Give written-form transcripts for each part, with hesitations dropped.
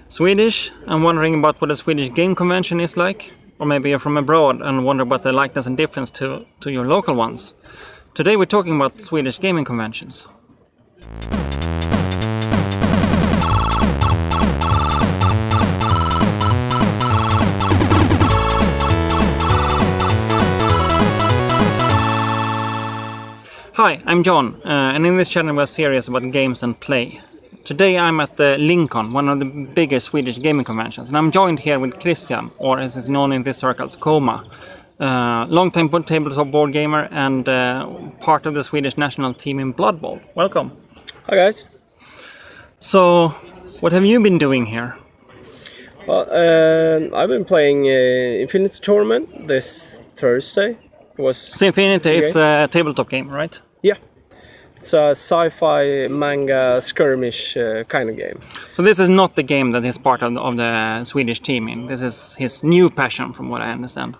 Swedish and wondering about what a Swedish game convention is like, or maybe you're from abroad and wonder about the likeness and difference to your local ones. Today we're talking about Swedish gaming conventions. Hi, I'm Jon, and in this channel we're serious about games and play. Today I'm at the LinCon, one of the biggest Swedish gaming conventions, and I'm joined here with Christian, or as is known in these circles, Coma. Long-time tabletop board gamer and part of the Swedish national team in Blood Bowl. Welcome. Hi guys. So, what have you been doing here? Well, I've been playing Infinity tournament this Thursday. So Infinity, it's a tabletop game, right? Yeah. It's a sci-fi manga skirmish kind of game. So this is not the game that he's part of the Swedish team in. This is his new passion, from what I understand.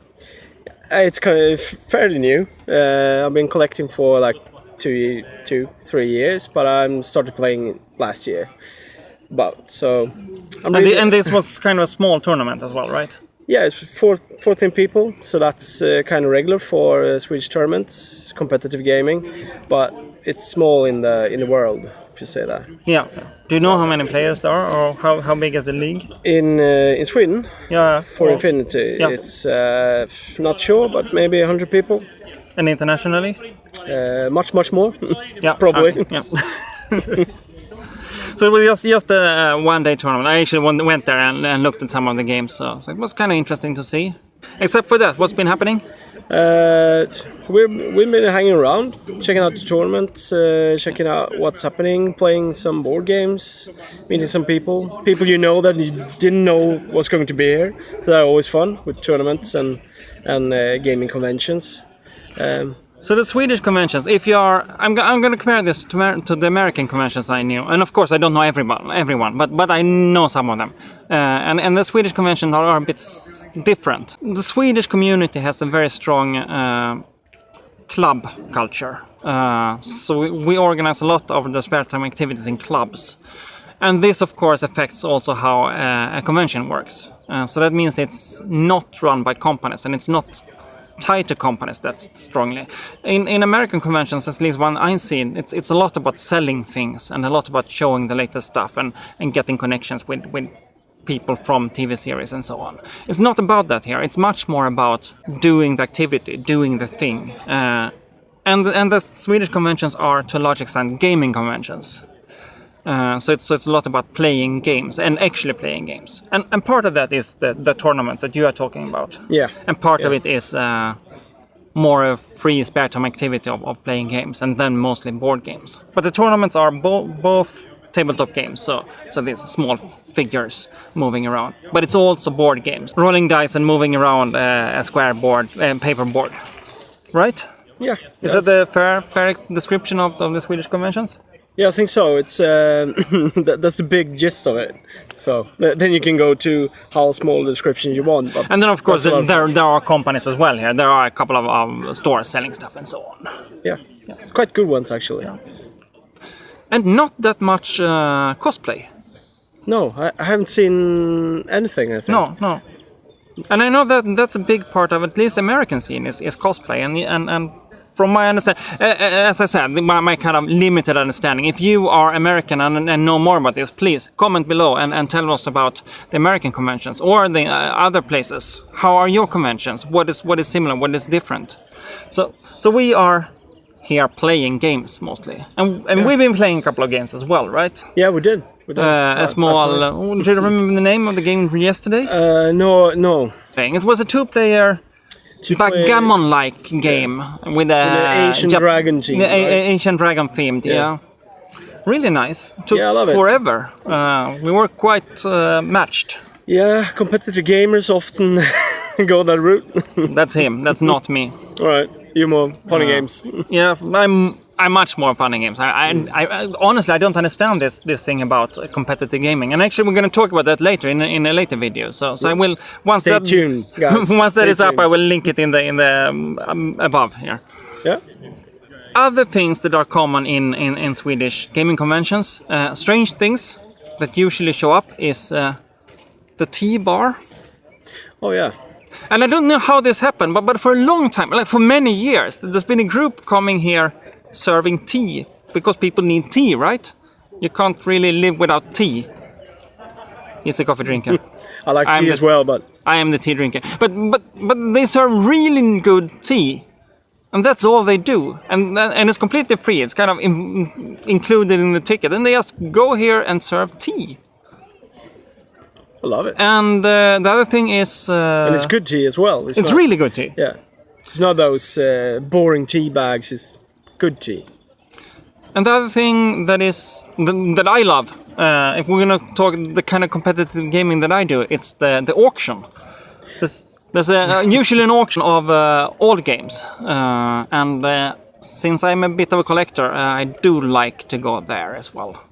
It's kind of fairly new. I've been collecting for like 3 years, but I started playing last year. And this was kind of a small tournament as well, right? Yeah, it's 14 people, so that's kind of regular for Swedish tournaments, competitive gaming, but it's small in the world, if you say that. Yeah. Do you know how many players there are, or how big is the league? In Sweden? Yeah. For Infinity, yeah. It's not sure, but maybe 100 people. And internationally? Much more. Yeah, probably. Okay. Yeah. So it was just a one-day tournament. I actually went there and looked at some of the games, so it was kind of interesting to see. Except for that, what's been happening? We've been hanging around, checking out the tournaments, checking out what's happening, playing some board games, meeting some people you know that you didn't know was going to be here. So they're always fun with tournaments and gaming conventions. So the Swedish conventions, I'm going to compare this to the American conventions I knew, and of course I don't know everyone, but I know some of them, and the Swedish conventions are a bit different. The Swedish community has a very strong club culture, so we organize a lot of the spare time activities in clubs, and this of course affects also how a convention works. So that means it's not run by companies, and it's not tied to companies that strongly. In American conventions, at least one I've seen, it's a lot about selling things and a lot about showing the latest stuff and getting connections with people from TV series and so on. It's not about that here. It's much more about doing the activity, doing the thing. And the Swedish conventions are to a large extent gaming conventions. So it's a lot about playing games and actually playing games. And part of that is the tournaments that you are talking about. Yeah. And part of it is more a free spare time activity of playing games, and then mostly board games. But the tournaments are both tabletop games, so these small figures moving around. But it's also board games, rolling dice and moving around a square board, paper board. Right? Yeah. Is that the fair description of the Swedish conventions? Yeah, I think so. It's that's the big gist of it. So then you can go to how small the description you want. But and then of course there are companies as well here. There are a couple of stores selling stuff and so on. Yeah. Quite good ones actually. Yeah. And not that much cosplay. No, I haven't seen anything, I think. No. And I know that's a big part of at least the American scene is cosplay, and from my understanding, as I said, my kind of limited understanding, if you are American and know more about this, please comment below and tell us about the American conventions or the other places. How are your conventions? What is similar? What is different? So we are here playing games mostly, and we've been playing a couple of games as well, right? Yeah, we did. A small. Do you remember the name of the game from yesterday? No. It was a two-player backgammon-like game with an Asian dragon theme. Asian dragon themed, yeah. Really nice. Took I love forever. We were quite matched. Yeah, competitive gamers often go that route. That's him. That's not me. All right, you more funny games. Yeah, I'm much more fun in games. I honestly I don't understand this thing about competitive gaming, and actually we're going to talk about that later in a later video. So I will Stay tuned, guys. Once that is up, I will link it in the above here. Yeah. Other things that are common in Swedish gaming conventions, strange things that usually show up is the tea bar. Oh yeah. And I don't know how this happened, but for a long time, like for many years, there's been a group coming here serving tea because people need tea, right? You can't really live without tea. He's a coffee drinker. I like tea as well, but I am the tea drinker. But they serve really good tea, and that's all they do. And it's completely free. It's kind of included in the ticket, and they just go here and serve tea. I love it. And the other thing is... and it's good tea as well. It's really good tea. Yeah. It's not those boring tea bags. It's good tea. And the other thing that I love, if we're gonna talk the kind of competitive gaming that I do, it's the auction. There's usually an auction of old games, and since I'm a bit of a collector, I do like to go there as well.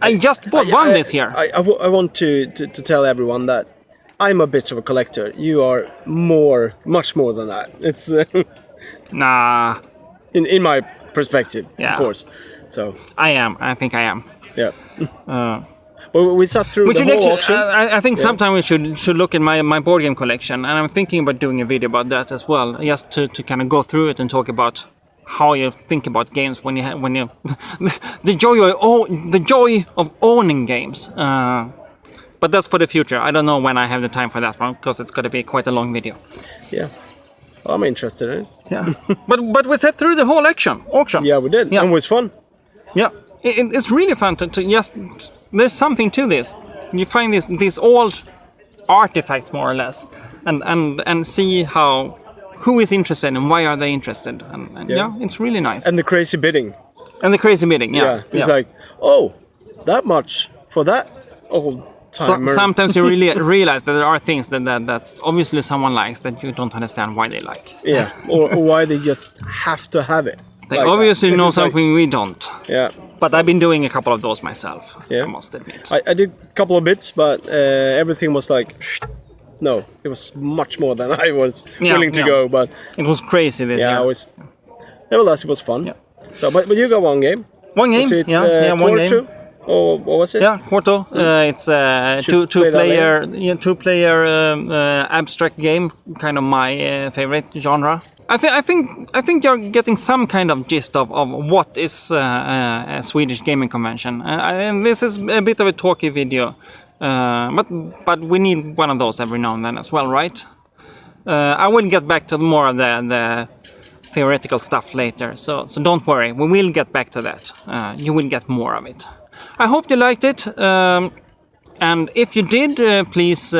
I just bought one this year. I want to tell everyone that I'm a bit of a collector. You are much more than that. It's Nah. In my perspective, Yeah. of course. So I think I am. Yeah. Well, we sat through the whole auction. I think sometime we should look at my board game collection, and I'm thinking about doing a video about that as well, just to kind of go through it and talk about how you think about games when you the joy of owning games. But that's for the future. I don't know when I have the time for that one, because it's going to be quite a long video. Yeah. I'm interested in it. Yeah. but we sat through the whole auction. Yeah, we did. Yeah. And it was fun. Yeah. It's really fun to just... There's something to this. You find these old artifacts, more or less, and see who is interested and why are they interested. And yeah, it's really nice. And the crazy bidding. Yeah. It's like, oh, that much for that old timer. Sometimes you really realize that there are things that's obviously someone likes that you don't understand why they like. Yeah, or why they just have to have it. They like obviously that. know It's something we don't. Yeah. But I've been doing a couple of those myself, Yeah. I must admit. I did a couple of bits, but everything was like, no, it was much more than I was willing to go. But it was crazy this year. Nevertheless, it was fun. Yeah. So, but you got one game. One game, Was it, one game. Porto? Or what was it? Yeah, Porto. It's a two player abstract game, kind of my favorite genre. I think you're getting some kind of gist of what is a Swedish gaming convention, and this is a bit of a talky video, but we need one of those every now and then as well, right? I will get back to more of the theoretical stuff later, so don't worry, we will get back to that. You will get more of it. I hope you liked it, and if you did, please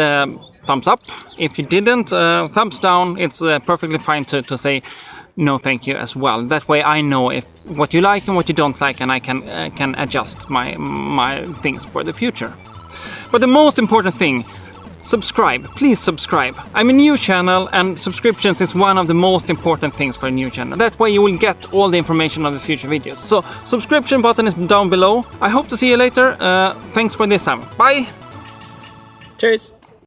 thumbs up. If you didn't, thumbs down. It's perfectly fine to say no thank you as well. That way I know what you like and what you don't like, and I can adjust my things for the future. But the most important thing, subscribe. Please subscribe. I'm a new channel, and subscriptions is one of the most important things for a new channel. That way you will get all the information on the future videos. So subscription button is down below. I hope to see you later. Thanks for this time. Bye! Cheers!